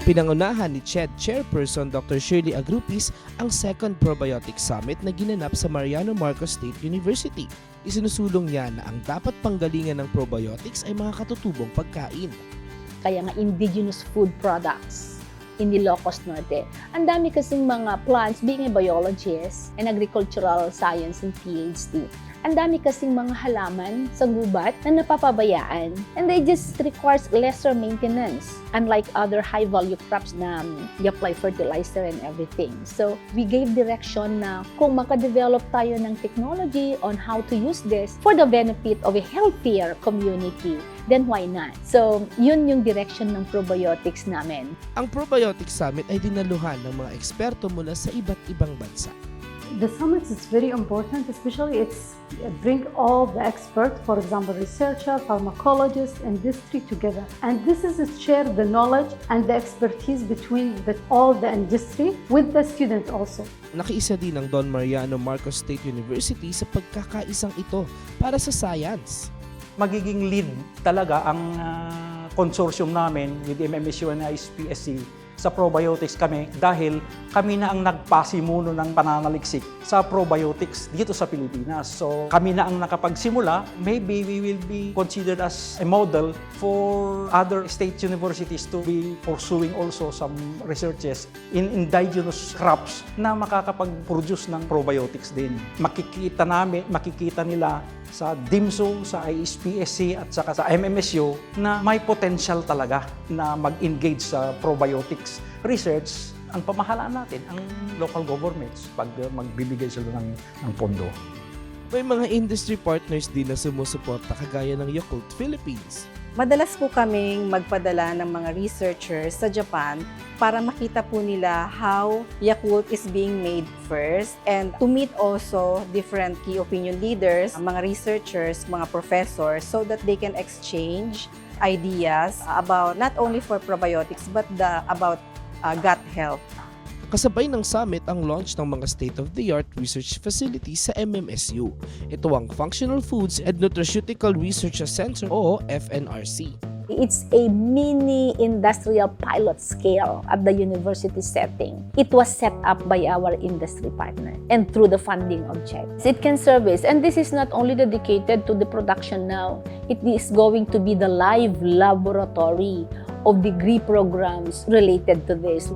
Pinangunahan ni CHED Chairperson Dr. Shirley Agrupis ang second Probiotic Summit na ginanap sa Mariano Marcos State University. Isinusulong niya na ang dapat panggalingan ng probiotics ay mga katutubong pagkain. Kaya nga indigenous food products in Ilocos Norte. Ang dami kasing mga plants, being a biologist and agricultural science and PhD. Ang dami kasing mga halaman sa gubat na napapabayaan and they just requires lesser maintenance unlike other high-value crops na i-apply fertilizer and everything. So, we gave direction na kung makadevelop tayo ng technology on how to use this for the benefit of a healthier community, then why not? So, yun yung direction ng probiotics namin. Ang Probiotic Summit ay dinaluhan ng mga eksperto mula sa iba't ibang bansa. The summit is very important, especially it's bring all the experts, for example, researcher, pharmacologist, industry together. And this is to share the knowledge and the expertise between all the industry with the students also. Nakiisa din ang Don Mariano Marcos State University sa pagkakaisang ito para sa science. Magiging lead talaga ang consortium namin with MMSU and ISPSC sa probiotics kami dahil kami na ang nagpasimuno ng pananaliksik sa probiotics dito sa Pilipinas. So kami na ang nakapagsimula, maybe we will be considered as a model for other state universities to be pursuing also some researches in indigenous crops na makakapag-produce ng probiotics din. Makikita nila sa DIMSO, sa ISPSC at saka sa MMSU na may potential talaga na mag-engage sa probiotics research. Ang pamahalaan natin, ang local governments, pag magbibigay sila ng pondo. May mga industry partners din na sumusuporta kagaya ng Yakult Philippines. Madalas po kaming magpadala ng mga researchers sa Japan para makita po nila how Yakult is being made first and to meet also different key opinion leaders, mga researchers, mga professors so that they can exchange ideas about not only for probiotics but about gut health. Kasabay ng summit ang launch ng mga state-of-the-art research facilities sa MMSU. Ito ang Functional Foods and Nutraceutical Research Center o FNRC. It's a mini industrial pilot scale at the university setting. It was set up by our industry partner and through the funding of CHED. It can service, and this is not only dedicated to the production now, it is going to be the live laboratory of degree programs related to this.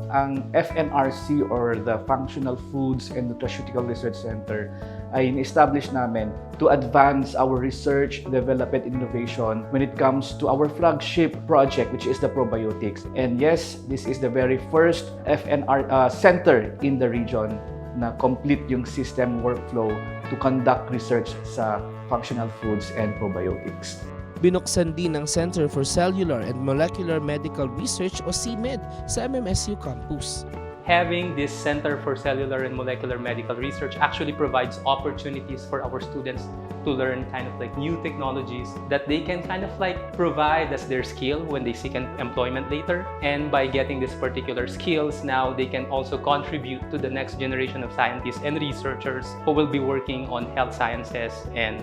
Ang FNRC or the Functional Foods and Nutraceutical Research Center ay in-establish namin to advance our research, development, innovation when it comes to our flagship project which is the probiotics. And yes, this is the very first FNR center in the region na complete yung system workflow to conduct research sa functional foods and probiotics. Binuksan din ng Center for Cellular and Molecular Medical Research o CMED sa MMSU campus. Having this Center for Cellular and Molecular Medical Research actually provides opportunities for our students to learn kind of like new technologies that they can kind of like provide as their skill when they seek employment later. And by getting these particular skills, now they can also contribute to the next generation of scientists and researchers who will be working on health sciences and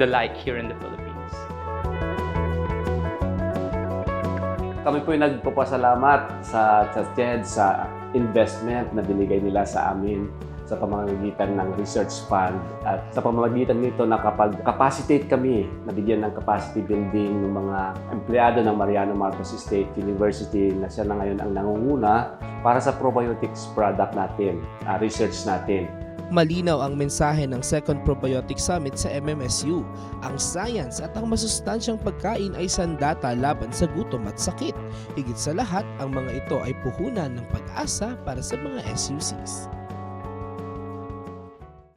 the like here in the Philippines. Kami po yung nagpapasalamat sa CHED sa investment na binigay nila sa amin sa pamamagitan ng research fund at sa pamamagitan nito nakapag-capacitate kami, nabigyan ng capacity building ng mga empleyado ng Mariano Marcos State University na siya na ngayon ang nangunguna para sa probiotics product natin, research natin. Malinaw ang mensahe ng Second Probiotic Summit sa MMSU. Ang science at ang masustansyang pagkain ay sandata laban sa gutom at sakit. Higit sa lahat, ang mga ito ay puhunan ng pag-asa para sa mga SUCs.